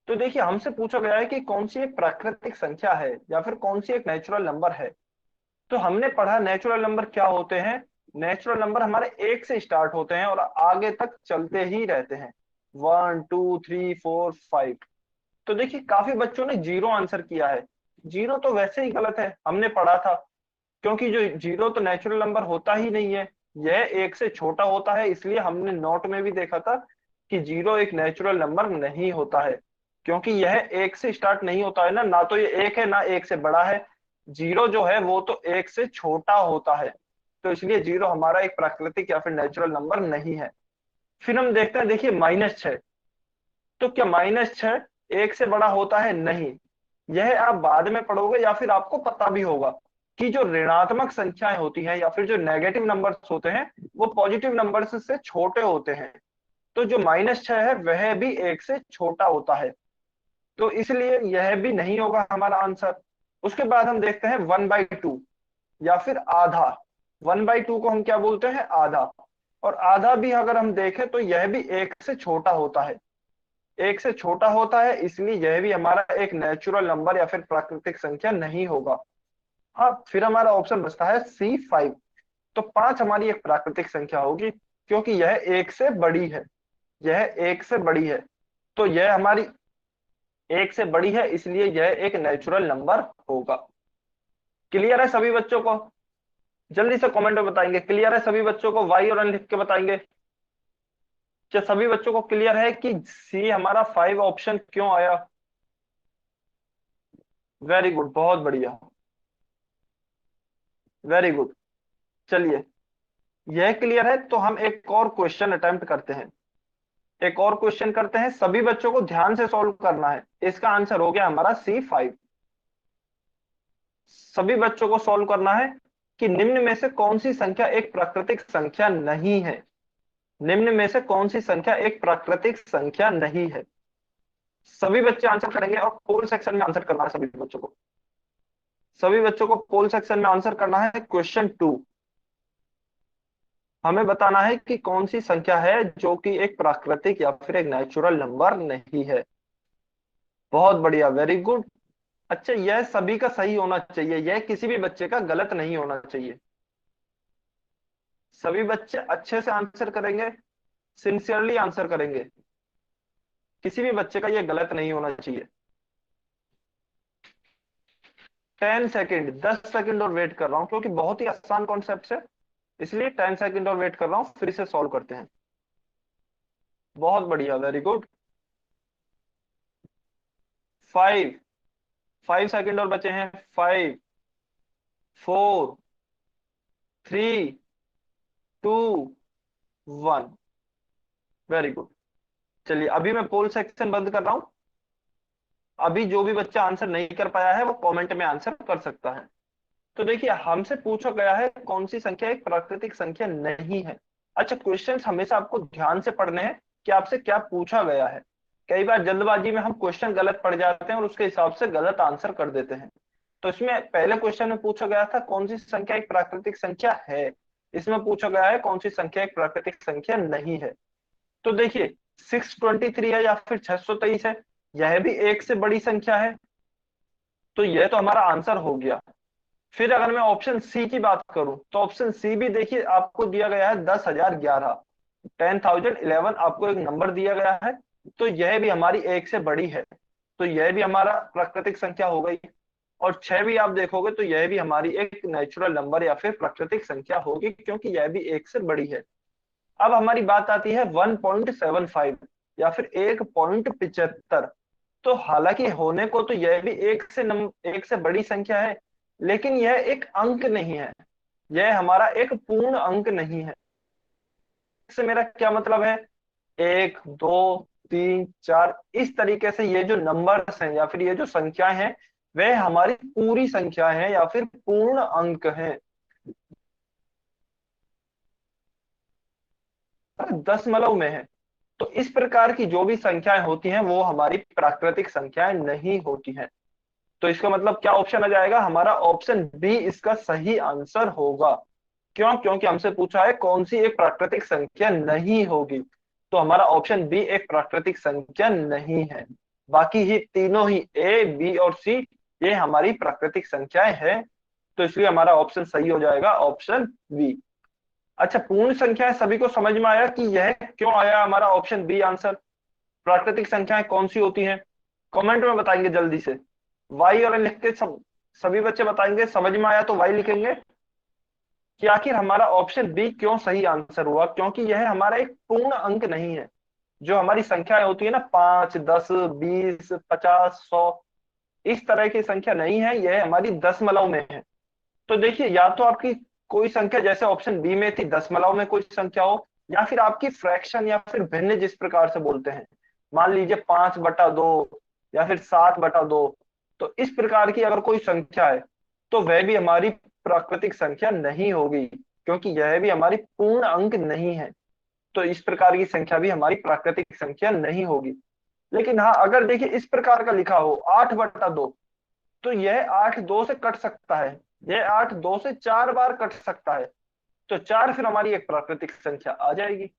तो देखिए हमसे पूछा गया है कि कौन सी एक प्राकृतिक संख्या है या फिर कौन सी एक नेचुरल नंबर है। तो हमने पढ़ा नेचुरल नंबर क्या होते हैं। नेचुरल नंबर हमारे एक से स्टार्ट होते हैं और आगे तक चलते ही रहते हैं, 1 2 3 4 5। तो देखिए काफी बच्चों ने जीरो आंसर किया है। जीरो तो वैसे ही गलत है, हमने पढ़ा था, क्योंकि जो जीरो तो नेचुरल नंबर होता ही नहीं है, यह एक से छोटा होता है। इसलिए हमने नोट में भी देखा था कि जीरो एक नेचुरल नंबर नहीं होता है, क्योंकि यह एक से स्टार्ट नहीं होता है ना, ना तो ये एक है ना एक से बड़ा है। जीरो जो है वो तो एक से छोटा होता है, तो इसलिए जीरो हमारा एक प्राकृतिक या फिर नेचुरल नंबर नहीं है। फिर हम देखते हैं, देखिए -6। तो क्या -6 एक से बड़ा होता है? नहीं, यह आप बाद में पढ़ोगे या फिर आपको पता भी होगा कि जो ऋणात्मक संख्याएं होती हैं या फिर जो नेगेटिव नंबर्स होते हैं वो पॉजिटिव नंबर्स से छोटे होते हैं। तो जो -6 है वह भी एक से छोटा होता है, तो इसलिए यह भी नहीं होगा हमारा आंसर। उसके बाद हम देखते हैं 1/2 या फिर आधा। 1/2 को हम क्या बोलते हैं? आधा। और आधा भी अगर हम देखें तो यह भी एक से छोटा होता है, एक से छोटा होता है, इसलिए यह भी हमारा एक नेचुरल नंबर या फिर प्राकृतिक संख्या नहीं होगा। हाँ, फिर हमारा ऑप्शन बचता है C5। तो 5 हमारी एक प्राकृतिक संख्या होगी, क्योंकि यह एक से बड़ी है, यह एक से बड़ी है, तो यह हमारी एक से बड़ी है, इसलिए यह एक नेचुरल नंबर होगा। क्लियर है सभी बच्चों को? जल्दी से कमेंट में बताएंगे क्लियर है सभी बच्चों को, वाई और एन लिख के बताएंगे। क्या सभी बच्चों को क्लियर है कि सी हमारा 5 ऑप्शन क्यों आया? वेरी गुड, बहुत बढ़िया, वेरी गुड। चलिए यह क्लियर है तो हम एक और क्वेश्चन अटेम्प्ट करते हैं, एक और क्वेश्चन करते हैं। सभी बच्चों को ध्यान से सॉल्व करना है। इसका आंसर हो गया हमारा C5। सभी बच्चों को सॉल्व करना है। कि निम्न में से कौन सी संख्या एक प्राकृतिक संख्या नहीं है। निम्न में से कौन सी संख्या एक प्राकृतिक संख्या नहीं है। सभी बच्चे आंसर करेंगे और पोल सेक्शन में आंसर करना है सभी बच्चों को। सभी बच्चों को पोल सेक्शन में आंसर करना है। क्वेश्चन 2, हमें बताना है कि कौन सी संख्या है जो कि एक प्राकृतिक या फिर एक नेचुरल नंबर नहीं है। बहुत बढ़िया, वेरी गुड। अच्छा, यह सभी का सही होना चाहिए, यह किसी भी बच्चे का गलत नहीं होना चाहिए। सभी बच्चे अच्छे से आंसर करेंगे, सिंसियरली आंसर करेंगे, किसी भी बच्चे का यह गलत नहीं होना चाहिए। 10 सेकेंड, 10 सेकेंड और वेट कर रहा हूं, क्योंकि बहुत ही आसान कॉन्सेप्ट है, इसलिए 10 सेकेंड और वेट कर रहा हूं, फिर से सॉल्व करते हैं। बहुत बढ़िया, वेरी गुड। 5, 5 सेकेंड और बचे हैं। 5, 4, 3, 2, 1। Very good. चलिए अभी मैं पोल सेक्शन बंद कर रहा हूं। अभी जो भी बच्चा आंसर नहीं कर पाया है वो कमेंट में आंसर कर सकता है। तो देखिए, हमसे पूछा गया है कौन सी संख्या एक प्राकृतिक संख्या नहीं है। अच्छा, क्वेश्चंस हमेशा आपको ध्यान से पढ़ने हैं कि आपसे क्या पूछा गया है। कई बार जल्दबाजी में हम क्वेश्चन गलत पढ़ जाते हैं और उसके हिसाब से गलत आंसर कर देते हैं। तो इसमें पहले क्वेश्चन में पूछा गया था कौन सी संख्या एक प्राकृतिक संख्या है। इसमें पूछा गया है कौन सी संख्या एक प्राकृतिक संख्या नहीं है। तो देखिए, 623 है या फिर 623 है, यह भी एक से बड़ी संख्या है, तो यह तो हमारा आंसर हो गया। फिर अगर मैं ऑप्शन सी की बात करूं तो ऑप्शन सी भी देखिए आपको दिया गया है 10,011, 10,011 आपको एक नंबर दिया गया है, तो यह भी हमारी एक से बड़ी है, तो यह भी हमारा प्राकृतिक संख्या हो गई। और 6 भी आप देखोगे तो यह भी हमारी एक नेचुरल नंबर या फिर प्राकृतिक संख्या होगी, क्योंकि यह भी एक से बड़ी है। अब हमारी बात आती है 1.75 या फिर 1.75। तो हालांकि होने को तो यह भी एक से बड़ी संख्या है, लेकिन यह एक अंक नहीं है, यह हमारा एक पूर्ण अंक नहीं है। इससे मेरा क्या मतलब है, 1, 2, 3, 4 इस तरीके से ये जो नंबर्स हैं या फिर ये जो संख्याएं हैं, वह हमारी पूरी संख्या है या फिर पूर्ण अंक हैं। 10 में है। तो इस प्रकार की जो भी संख्याएं होती हैं वो हमारी प्राकृतिक संख्याएं नहीं होती हैं। तो इसका मतलब क्या ऑप्शन आ जाएगा, हमारा ऑप्शन बी इसका सही आंसर होगा। क्यों? क्योंकि हमसे पूछा है कौन सी एक प्राकृतिक संख्या नहीं होगी, तो हमारा ऑप्शन बी एक प्राकृतिक संख्या नहीं है। बाकी ही तीनों ही ए, बी और सी ये हमारी प्राकृतिक संख्याएं हैं, तो इसलिए हमारा ऑप्शन सही हो जाएगा, ऑप्शन बी। अच्छा, पूर्ण संख्याएं सभी को समझ में आया कि यह क्यों आया हमारा ऑप्शन बी आंसर। प्राकृतिक संख्याएं कौन सी होती हैं, कमेंट में बताएंगे जल्दी से। वाई और लिख के सभी बच्चे बताएंगे, समझ में आया तो वाई लिखेंगे कि आखिर हमारा ऑप्शन बी क्यों सही आंसर हुआ, क्योंकि यह हमारा एक पूर्ण अंक नहीं है। जो हमारी संख्याएं होती है ना, 5, 10, 20, 50, 100, इस तरह की संख्या नहीं है, यह हमारी दशमलव में है। तो देखिए, या तो आपकी कोई संख्या जैसे ऑप्शन बी में थी दशमलव में कोई संख्या हो, या फिर आपकी फ्रैक्शन या फिर भिन्न जिस प्रकार से बोलते हैं, मान लीजिए 5/2 या फिर 7/2, तो इस प्रकार की अगर कोई संख्या है तो वह भी हमारी प्राकृतिक संख्या नहीं होगी, क्योंकि यह भी हमारी पूर्ण अंक नहीं है। तो इस प्रकार की संख्या भी हमारी प्राकृतिक संख्या नहीं होगी। लेकिन हाँ, अगर देखिए इस प्रकार का लिखा हो 8/2, तो यह 8 2 से कट सकता है, यह 8 2 से 4 बार कट सकता है, तो 4 फिर हमारी एक प्राकृतिक संख्या आ जाएगी।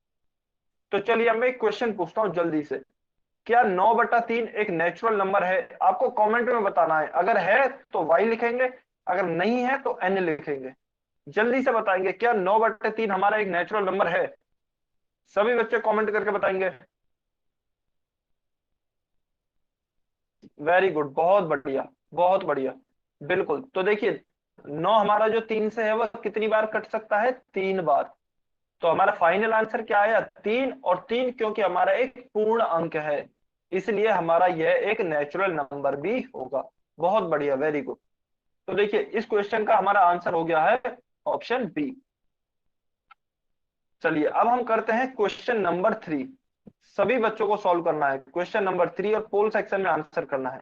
तो चलिए अब मैं एक क्वेश्चन पूछता हूं जल्दी से, क्या 9/3 एक नेचुरल नंबर है? आपको कमेंट में बताना है, अगर है तो वाई लिखेंगे, अगर नहीं है तो एन लिखेंगे। जल्दी से बताएंगे, क्या 9/3 हमारा एक नेचुरल नंबर है? सभी बच्चे कमेंट करके बताएंगे। वेरी गुड, बहुत बढ़िया, बहुत बढ़िया। बिल्कुल, तो देखिए 9 हमारा जो 3 से है वह कितनी बार कट सकता है, 3 बार। तो हमारा फाइनल आंसर क्या आया, 3, और 3 क्योंकि हमारा एक पूर्ण अंक है, इसलिए हमारा यह एक नेचुरल नंबर भी होगा। बहुत बढ़िया, वेरी गुड। तो देखिए इस क्वेश्चन का हमारा आंसर हो गया है ऑप्शन बी। चलिए अब हम करते हैं क्वेश्चन नंबर 3। सभी बच्चों को सॉल्व करना है क्वेश्चन नंबर 3 और पोल सेक्शन में आंसर करना है।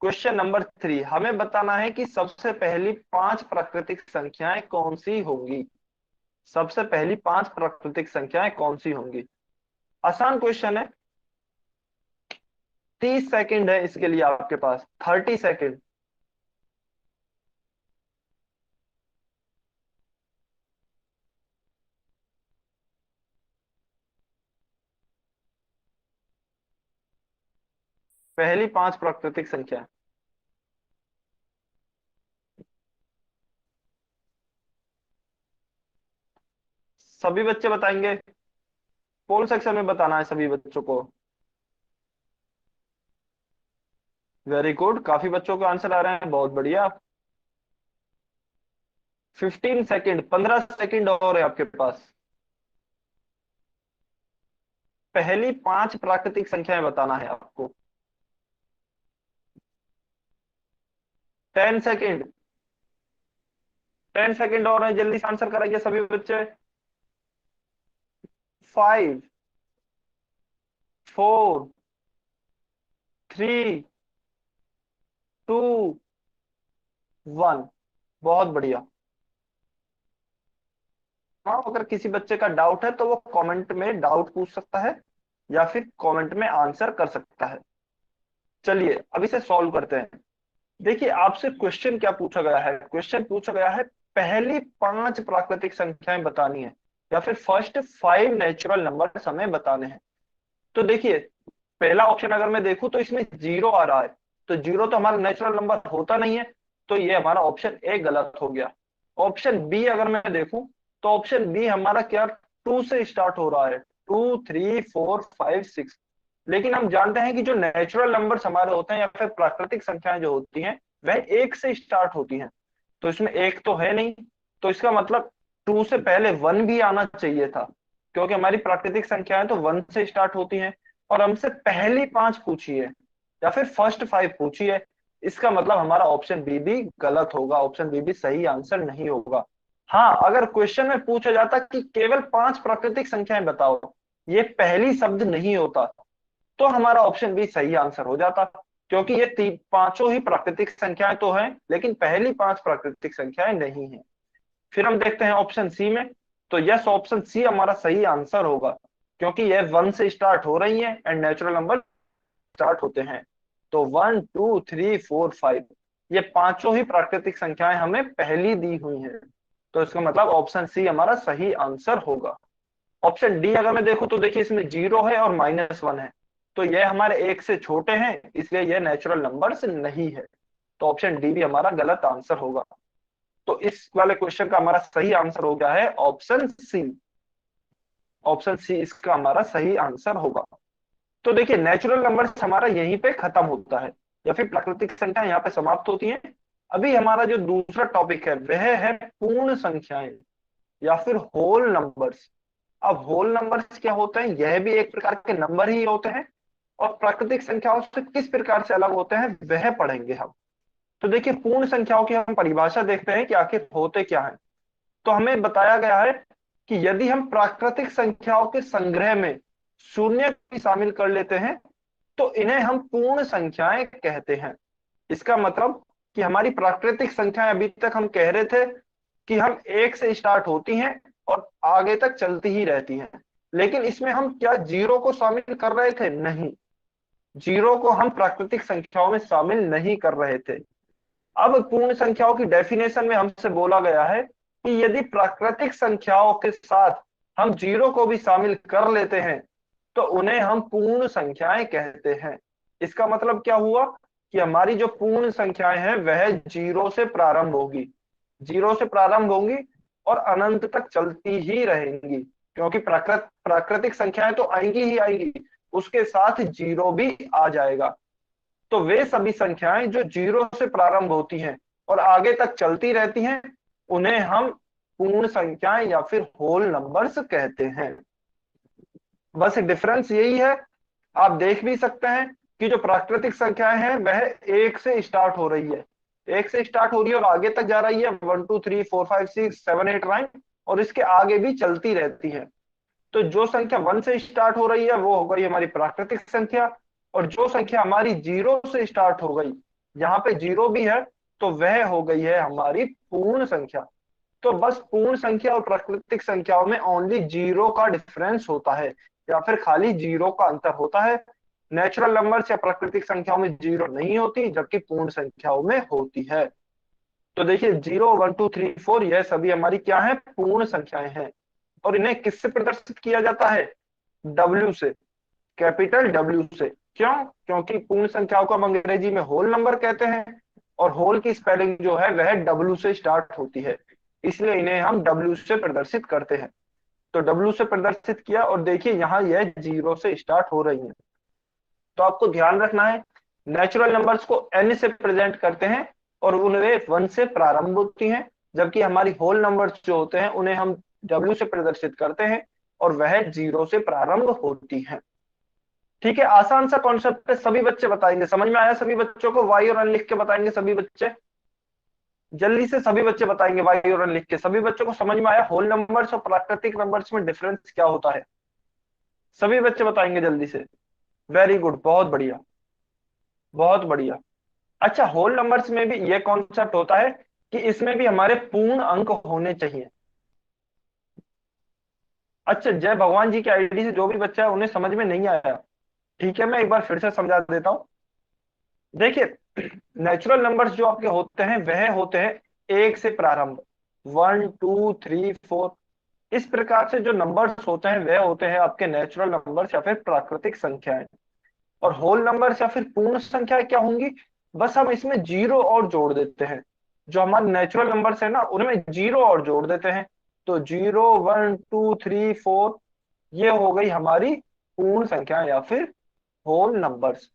क्वेश्चन नंबर 3, हमें बताना है कि सबसे पहली 5 प्राकृतिक संख्याएं कौन सी होंगी। सबसे पहली 5 प्राकृतिक संख्याएं कौन सी होंगी। आसान क्वेश्चन है, 30 सेकंड है इसके लिए आपके पास, 30 सेकंड। पहली 5 प्राकृतिक संख्या। सभी बच्चे बताएंगे, पोल सेक्शन में बताना है सभी बच्चों को। वेरी गुड, काफी बच्चों के आंसर आ रहे हैं, बहुत बढ़िया। 15 सेकंड, 15 सेकंड और है आपके पास। पहली 5 प्राकृतिक संख्याएं बताना है आपको। 10 सेकंड, 10 सेकंड और है, जल्दी से आंसर कराइए सभी बच्चे। 5, 4, 3, 2, 1। बहुत बढ़िया। हाँ, अगर किसी बच्चे का डाउट है तो वो कमेंट में डाउट पूछ सकता है या फिर कमेंट में आंसर कर सकता है। चलिए अब इसे सॉल्व करते हैं। देखिए आपसे क्वेश्चन क्या पूछा गया है, क्वेश्चन पूछा गया है पहली 5 प्राकृतिक संख्याएं बतानी है या फिर फर्स्ट 5 नेचुरल नंबर्स हमें बताने हैं। तो देखिए पहला ऑप्शन अगर मैं देखूं तो इसमें 0 आ रहा है, तो 0 तो हमारा नेचुरल नंबर होता नहीं है, तो ये हमारा ऑप्शन ए गलत हो गया। ऑप्शन बी अगर मैं देखूं तो ऑप्शन बी हमारा क्या, 2 से स्टार्ट हो रहा है, 2, 3, 4, 5, 6। लेकिन हम जानते हैं कि जो नेचुरल नंबर्स हमारे होते हैं या फिर प्राकृतिक संख्याएं जो होती हैं वह 1 से स्टार्ट होती हैं, तो इसमें एक तो है नहीं, तो इसका मतलब 2 से पहले 1 भी आना चाहिए था, क्योंकि हमारी प्राकृतिक संख्याएं तो 1 से स्टार्ट होती हैं। और हमसे पहली 5 पूछी है या फिर फर्स्ट 5 पूछी है, इसका मतलब हमारा ऑप्शन बी भी गलत होगा, ऑप्शन बी भी सही आंसर नहीं होगा। हाँ, अगर क्वेश्चन में पूछा जाता कि केवल 5 प्राकृतिक संख्याएं बताओ, ये पहली शब्द नहीं होता, तो हमारा ऑप्शन बी सही आंसर हो जाता, क्योंकि ये पांचों ही प्राकृतिक संख्याएं तो हैं लेकिन पहली 5 प्राकृतिक संख्याएं नहीं है। फिर हम देखते हैं ऑप्शन सी में, तो यस, ऑप्शन सी हमारा सही आंसर होगा, क्योंकि ये 1 से स्टार्ट हो रही है एंड नेचुरल नंबर स्टार्ट होते हैं। तो 1, 2, 3, 4, 5 ये पांचों ही प्राकृतिक संख्याएं हमें पहली दी हुई हैं, तो इसका मतलब ऑप्शन सी हमारा सही आंसर होगा। ऑप्शन डी अगर मैं देखूं तो देखिए इसमें 0 है और -1 है, तो यह हमारे 1 से छोटे हैं, इसलिए यह नेचुरल नंबर्स नहीं है, तो ऑप्शन डी भी हमारा गलत आंसर होगा। तो इस वाले क्वेश्चन का हमारा सही आंसर हो गया है ऑप्शन सी। ऑप्शन सी इसका हमारा सही आंसर होगा। तो देखिए नेचुरल नंबर्स हमारा यहीं पे खत्म होता है या फिर प्राकृतिक संख्या यहाँ पे समाप्त होती है। अभी हमारा जो दूसरा टॉपिक है वह है पूर्ण संख्याएं या फिर होल नंबर्स। अब होल नंबर्स क्या होते हैं, यह भी एक प्रकार के नंबर ही होते हैं, और प्राकृतिक संख्याओं से किस प्रकार से अलग होते हैं वह पढ़ेंगे हम। तो देखिए पूर्ण संख्याओं की हम परिभाषा देखते हैं कि आखिर होते क्या है। तो हमें बताया गया है कि यदि हम प्राकृतिक संख्याओं के संग्रह में शून्य भी शामिल कर लेते हैं तो इन्हें हम पूर्ण संख्याएं कहते हैं। इसका मतलब कि हमारी प्राकृतिक संख्याएं अभी तक हम कह रहे थे कि हम 1 से स्टार्ट होती हैं और आगे तक चलती ही रहती हैं, लेकिन इसमें हम क्या 0 को शामिल कर रहे थे? नहीं, 0 को हम प्राकृतिक संख्याओं में शामिल नहीं कर रहे थे। अब पूर्ण संख्याओं की डेफिनेशन में हमसे बोला गया है कि यदि प्राकृतिक संख्याओं के साथ हम 0 को भी शामिल कर लेते हैं तो उन्हें हम पूर्ण संख्याएं कहते हैं। इसका मतलब क्या हुआ कि हमारी जो पूर्ण संख्याएं हैं वह 0 से प्रारंभ होगी, 0 से प्रारंभ होंगी और अनंत तक चलती ही रहेंगी, क्योंकि प्राकृतिक संख्याएं तो आएंगी ही आएंगी, उसके साथ 0 भी आ जाएगा। तो वे सभी संख्याएं जो 0 से प्रारंभ होती हैं और आगे तक चलती रहती हैं उन्हें हम पूर्ण संख्याएं या फिर होल नंबर्स कहते हैं। बस डिफरेंस यही है। आप देख भी सकते हैं कि जो प्राकृतिक संख्याएं हैं वह 1 से स्टार्ट हो रही है, 1 से स्टार्ट हो रही है और आगे तक जा रही है, 1, 2, 3, 4, 5, 6, 7, 8, 9, और इसके आगे भी चलती रहती है। तो जो संख्या 1 से स्टार्ट हो रही है वो हो गई हमारी प्राकृतिक संख्या, और जो संख्या हमारी 0 से स्टार्ट हो गई यहाँ पे जीरो भी है तो वह हो गई है हमारी पूर्ण संख्या। तो बस पूर्ण संख्या और प्राकृतिक संख्याओं में ओनली जीरो का डिफरेंस होता है, या फिर खाली जीरो का अंतर होता है। नेचुरल नंबर्स या प्राकृतिक संख्याओं में जीरो नहीं होती, जबकि पूर्ण संख्याओं में होती है। तो देखिए 0 1 2 3 4 यह सभी हमारी क्या है, पूर्ण संख्याएं हैं। और इन्हें किससे प्रदर्शित किया जाता है, डब्ल्यू से, कैपिटल डब्ल्यू से। क्यों, क्योंकि पूर्ण संख्याओं को हम अंग्रेजी में होल नंबर कहते हैं, और होल की स्पेलिंग जो है वह डब्ल्यू से स्टार्ट होती है, इसलिए इन्हें हम डब्ल्यू से प्रदर्शित करते हैं। तो डब्ल्यू से प्रदर्शित किया, और देखिए यहाँ यह जीरो से स्टार्ट हो रही है। तो आपको ध्यान रखना है, नेचुरल नंबर्स को एन से प्रेजेंट करते हैं और उन्हें वन से प्रारंभ होती हैं, जबकि हमारी होल नंबर्स जो होते हैं उन्हें हम डब्ल्यू से प्रदर्शित करते हैं और वह जीरो से प्रारंभ होती हैं। ठीक है, आसान सा कॉन्सेप्ट है, सभी बच्चे बताएंगे, समझ में आया सभी बच्चों को, वाई और एन लिख के बताएंगे सभी बच्चे, जल्दी से सभी बच्चे बताएंगे वाई और एन लिख के। सभी बच्चों को समझ में आया होल नंबर्स और प्राकृतिक नंबर्स में डिफरेंस क्या होता है, सभी बच्चे बताएंगे जल्दी से। वेरी गुड, बहुत बढ़िया, बहुत बढ़िया। अच्छा, होल नंबर्स में भी ये कॉन्सेप्ट होता है कि इसमें भी हमारे पूर्ण अंक होने चाहिए। अच्छा, जय भगवान जी की आईडी से जो भी बच्चा है उन्हें समझ में नहीं आया, ठीक है, मैं एक बार फिर से समझा देता हूं। देखिए, नेचुरल नंबर्स जो आपके होते हैं वह होते हैं एक से प्रारंभ, 1 2 3 4। इस प्रकार से जो नंबर्स होते हैं वह होते हैं आपके नेचुरल नंबर्स या फिर प्राकृतिक संख्याएं। और होल नंबर्स या फिर पूर्ण संख्याएं क्या होंगी, बस हम इसमें जीरो और जोड़ देते हैं, जो हमारे नेचुरल नंबर्स है ना उनमें जीरो और जोड़ देते हैं। तो 0 1 2 3 4 ये हो गई हमारी पूर्ण संख्या या फिर होल नंबर्स।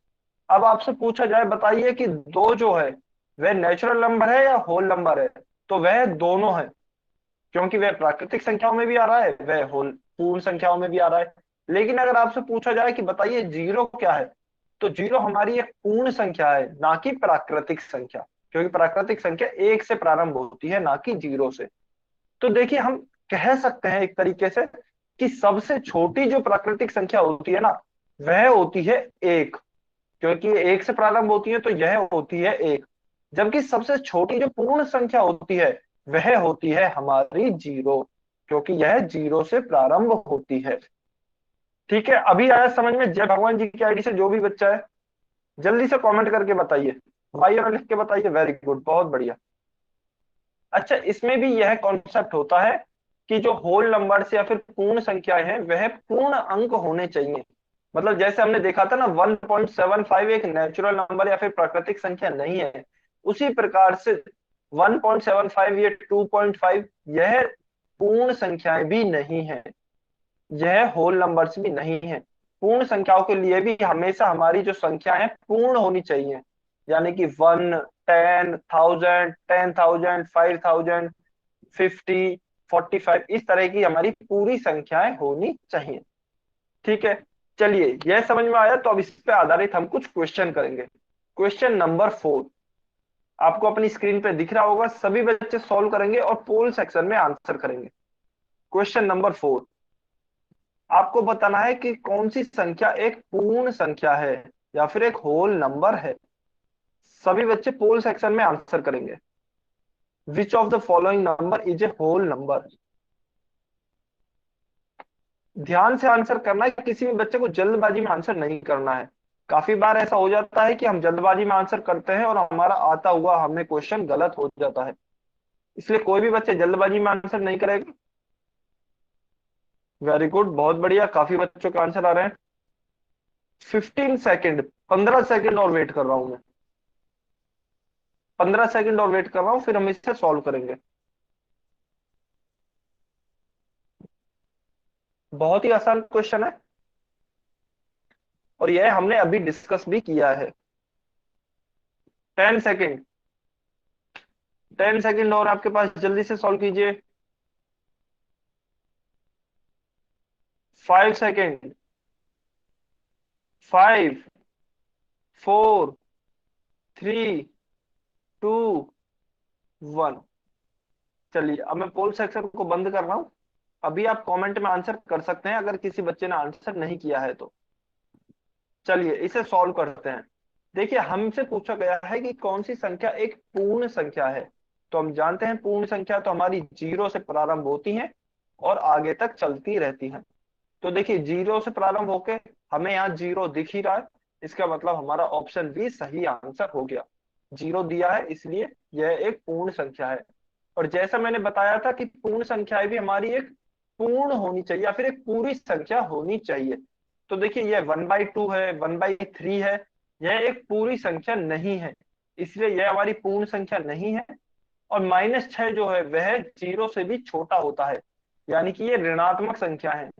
अब आपसे पूछा जाए, बताइए कि दो जो है वह नेचुरल नंबर है या होल नंबर है, तो वह दोनों है, क्योंकि वह प्राकृतिक संख्याओं में भी आ रहा है, वह होल पूर्ण संख्याओं में भी आ रहा है। लेकिन अगर आपसे पूछा जाए कि बताइए जीरो क्या है, तो जीरो हमारी एक पूर्ण संख्या है, ना कि प्राकृतिक संख्या, क्योंकि प्राकृतिक संख्या एक से प्रारंभ होती है, ना कि जीरो से। तो देखिए, हम कह सकते हैं एक तरीके से कि सबसे छोटी जो प्राकृतिक संख्या होती है ना वह होती है एक, क्योंकि ये एक से प्रारंभ होती है तो यह होती है एक। जबकि सबसे छोटी जो पूर्ण संख्या होती है वह होती है हमारी जीरो, क्योंकि यह जीरो से प्रारंभ होती है। ठीक है, अभी आया समझ में, जय भगवान जी की आईडी से जो भी बच्चा है जल्दी से कमेंट करके बताइए, भाई और लिख के बताइए, वेरी गुड, बहुत बढ़िया। अच्छा, इसमें भी यह कॉन्सेप्ट होता है कि जो होल नंबर या फिर पूर्ण संख्याएं हैं वह पूर्ण अंक होने चाहिए। मतलब जैसे हमने देखा था ना 1.75 एक नेचुरल नंबर या फिर प्राकृतिक संख्या नहीं है, उसी प्रकार से 1.75 ये 2.5 यह पूर्ण संख्याएं भी नहीं है, यह होल नंबर्स भी नहीं है। पूर्ण संख्याओं के लिए भी हमेशा हमारी जो संख्या है पूर्ण होनी चाहिए, यानी कि 1 10 1000 10,000 5,000 50 45 इस तरह की हमारी पूरी संख्याएं होनी चाहिए। ठीक है, चलिए यह समझ में आया, तो अब इस पे आधारित हम कुछ क्वेश्चन करेंगे। क्वेश्चन नंबर 4 आपको अपनी स्क्रीन पे दिख रहा होगा, सभी बच्चे सॉल्व करेंगे और पोल सेक्शन में आंसर करेंगे। क्वेश्चन नंबर 4, आपको बताना है कि कौन सी संख्या एक पूर्ण संख्या है या फिर एक होल नंबर है। सभी बच्चे पोल सेक्शन में आंसर करेंगे। Which of the following number is a whole number. ध्यान से आंसर करना है, किसी भी बच्चे को जल्दबाजी में आंसर नहीं करना है। काफी बार ऐसा हो जाता है कि हम जल्दबाजी में आंसर करते हैं और हमारा आता हुआ हमें क्वेश्चन गलत हो जाता है, इसलिए कोई भी बच्चे जल्दबाजी में आंसर नहीं करेगा। वेरी गुड, बहुत बढ़िया, काफी बच्चों के आंसर आ रहे हैं। 15 सेकेंड, 15 सेकेंड और वेट कर रहा हूं मैं, 15 सेकेंड और वेट कर रहा हूं, फिर हम इसे सॉल्व करेंगे। बहुत ही आसान क्वेश्चन है और यह हमने अभी डिस्कस भी किया है। 10 सेकेंड, 10 सेकेंड और आपके पास, जल्दी से सॉल्व कीजिए। 5 सेकेंड, 5 4 3 2 1। चलिए, अब मैं पोल सेक्शन को बंद कर रहा हूं। अभी आप कमेंट में आंसर कर सकते हैं अगर किसी बच्चे ने आंसर नहीं किया है तो। चलिए इसे सॉल्व करते हैं। देखिए हमसे पूछा गया है कि कौन सी संख्या एक पूर्ण संख्या है। तो हम जानते हैं पूर्ण संख्या तो हमारी जीरो से प्रारंभ होती है और आगे तक चलती रहती है। तो देखिए जीरो से प्रारंभ होके हमें यहाँ जीरो दिख ही रहा है, इसका मतलब हमारा ऑप्शन बी सही आंसर हो गया। जीरो दिया है इसलिए यह एक पूर्ण संख्या है। और जैसा मैंने बताया था कि पूर्ण संख्याएं भी हमारी एक पूर्ण होनी चाहिए या फिर एक पूरी संख्या होनी चाहिए। तो देखिए यह 1/2 है, 1/3 है, यह एक पूरी संख्या नहीं है, इसलिए यह हमारी पूर्ण संख्या नहीं है। और -6 जो है वह जीरो से भी छोटा होता है, यानी कि ये ऋणात्मक संख्या है।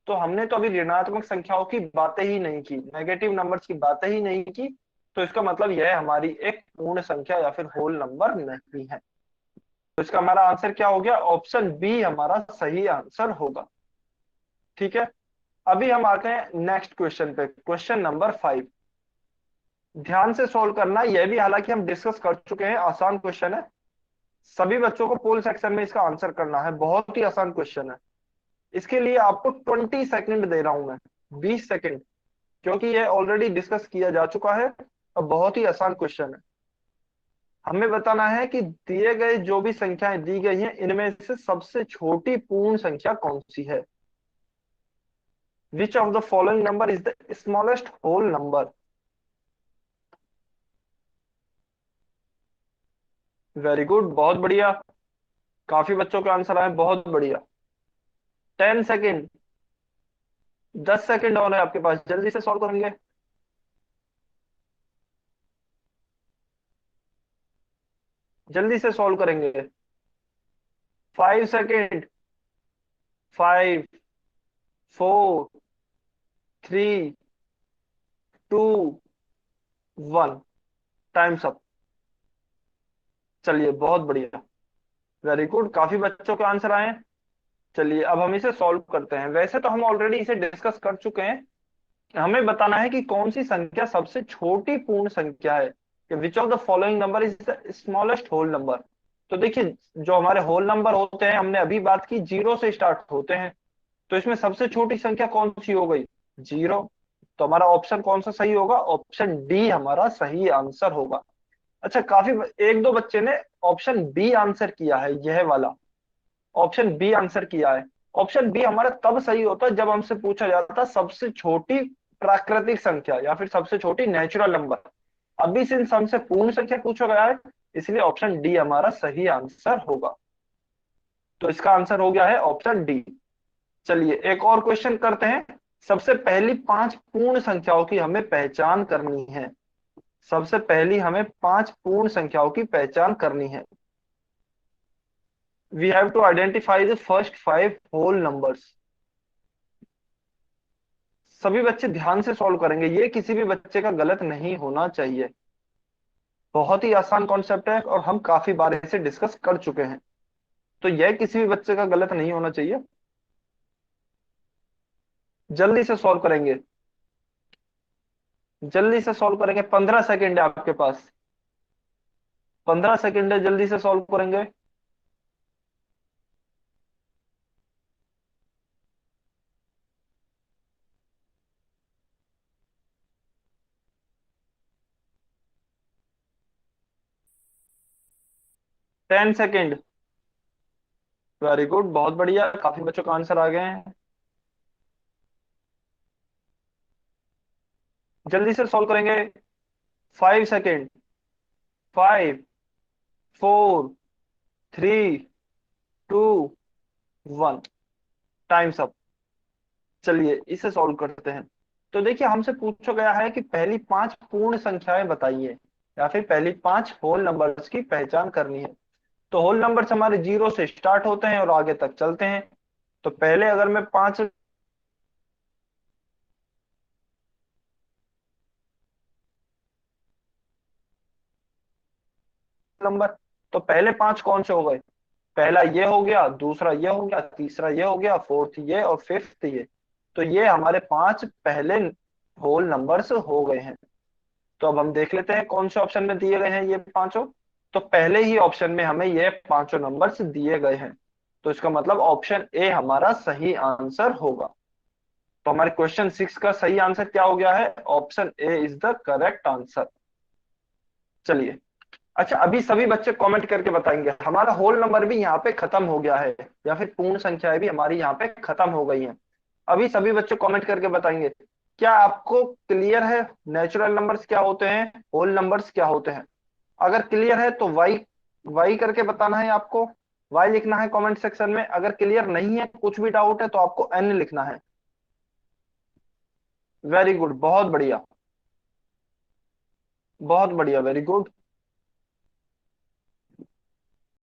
तो हमने तो अभी ऋणात्मक संख्याओं की बातें ही नहीं की, नेगेटिव नंबर्स की बातें ही नहीं की। तो इसका मतलब यह हमारी एक पूर्ण संख्या या फिर होल नंबर नहीं है। तो इसका हमारा आंसर क्या हो गया, ऑप्शन बी हमारा सही आंसर होगा। ठीक है, अभी हम आते हैं नेक्स्ट क्वेश्चन पे, क्वेश्चन नंबर 5। ध्यान से सॉल्व करना, यह भी हालांकि हम डिस्कस कर चुके हैं, आसान क्वेश्चन है। सभी बच्चों को पोल सेक्शन में इसका आंसर करना है, बहुत ही आसान क्वेश्चन है। इसके लिए आपको 20 सेकंड दे रहा हूं मैं, 20 सेकंड, क्योंकि यह ऑलरेडी डिस्कस किया जा चुका है और बहुत ही आसान क्वेश्चन है। हमें बताना है कि दिए गए जो भी संख्याएं दी गई हैं इनमें से सबसे छोटी पूर्ण संख्या कौन सी है। Which of the following number is the smallest whole number. Very good, बहुत बढ़िया, काफी बच्चों के आंसर आए, बहुत बढ़िया। 10 सेकेंड, 10 सेकेंड और है आपके पास, जल्दी से सॉल्व करेंगे। जल्दी से सॉल्व करेंगे। 5 सेकेंड, 5, 4, 3, 2, 1, टाइम्स अप। चलिए बहुत बढ़िया, वेरी गुड, काफी बच्चों के आंसर आए हैं। चलिए अब हम इसे सॉल्व करते हैं। वैसे तो हम ऑलरेडी इसे डिस्कस कर चुके हैं। हमें बताना है कि कौन सी संख्या सबसे छोटी पूर्ण संख्या है, कि which of the following number is the smallest whole number. तो देखिए जो हमारे होल नंबर होते हैं, हमने अभी बात की जीरो से स्टार्ट होते हैं, तो इसमें सबसे छोटी संख्या कौन सी हो गई, जीरो। तो हमारा ऑप्शन कौन सा सही होगा, ऑप्शन डी हमारा सही आंसर होगा। अच्छा, काफी एक दो बच्चे ने ऑप्शन बी आंसर किया है, यह वाला ऑप्शन बी आंसर किया है। ऑप्शन बी हमारा तब सही होता है जब हमसे पूछा जाता है सबसे छोटी प्राकृतिक संख्या या फिर सबसे छोटी नेचुरल नंबर। अभी सिंस हमसे पूर्ण संख्या पूछा गया है, इसलिए ऑप्शन डी हमारा सही आंसर होगा। तो इसका आंसर हो गया है ऑप्शन डी। चलिए एक और क्वेश्चन करते हैं। सबसे पहली 5 पूर्ण संख्याओं की हमें पहचान करनी है। सबसे पहली हमें 5 पूर्ण संख्याओं की पहचान करनी है। We have to identify the first 5 whole numbers. सभी बच्चे ध्यान से सॉल्व करेंगे, ये किसी भी बच्चे का गलत नहीं होना चाहिए। बहुत ही आसान कॉन्सेप्ट है और हम काफी बार इसे डिस्कस कर चुके हैं, तो यह किसी भी बच्चे का गलत नहीं होना चाहिए। जल्दी से सॉल्व करेंगे, जल्दी से सॉल्व करेंगे, 15 सेकेंड है आपके पास, 15 सेकेंड है, जल्दी से सॉल्व करेंगे। 10 सेकेंड, वेरी गुड, बहुत बढ़िया, काफी बच्चों का आंसर आ गए हैं। जल्दी से सॉल्व करेंगे। 5 सेकेंड, 5, 4, 3, 2, 1, टाइम्स अप। चलिए इसे सॉल्व करते हैं। तो देखिए हमसे पूछा गया है कि पहली 5 पूर्ण संख्याएं बताइए या फिर पहली 5 होल नंबर्स की पहचान करनी है। तो होल नंबर्स हमारे जीरो से स्टार्ट होते हैं और आगे तक चलते हैं। तो पहले अगर मैं 5 नंबर, तो पहले 5 कौन से हो गए, पहला ये हो गया, दूसरा ये हो गया, तीसरा ये हो गया, फोर्थ ये और फिफ्थ ये। तो ये हमारे 5 पहले होल नंबर्स हो गए हैं। तो अब हम देख लेते हैं कौन से ऑप्शन में दिए गए हैं ये पांचों। तो पहले ही ऑप्शन में हमें ये पांचों नंबर्स दिए गए हैं, तो इसका मतलब ऑप्शन ए हमारा सही आंसर होगा। तो हमारे क्वेश्चन 6 का सही आंसर क्या हो गया है, option A is the correct answer. चलिए, अच्छा अभी सभी बच्चे कमेंट करके बताएंगे हमारा होल नंबर भी यहाँ पे खत्म हो गया है या फिर पूर्ण संख्याएं भी हमारी यहाँ पे खत्म हो गई हैं। अभी सभी बच्चे कमेंट करके बताएंगे, क्या आपको क्लियर है नेचुरल नंबर्स क्या होते हैं, होल नंबर्स क्या होते हैं? अगर क्लियर है तो वाई वाई करके बताना है आपको, वाई लिखना है कमेंट सेक्शन में। अगर क्लियर नहीं है, कुछ भी डाउट है, तो आपको एन लिखना है। वेरी गुड, बहुत बढ़िया, बहुत बढ़िया, वेरी गुड।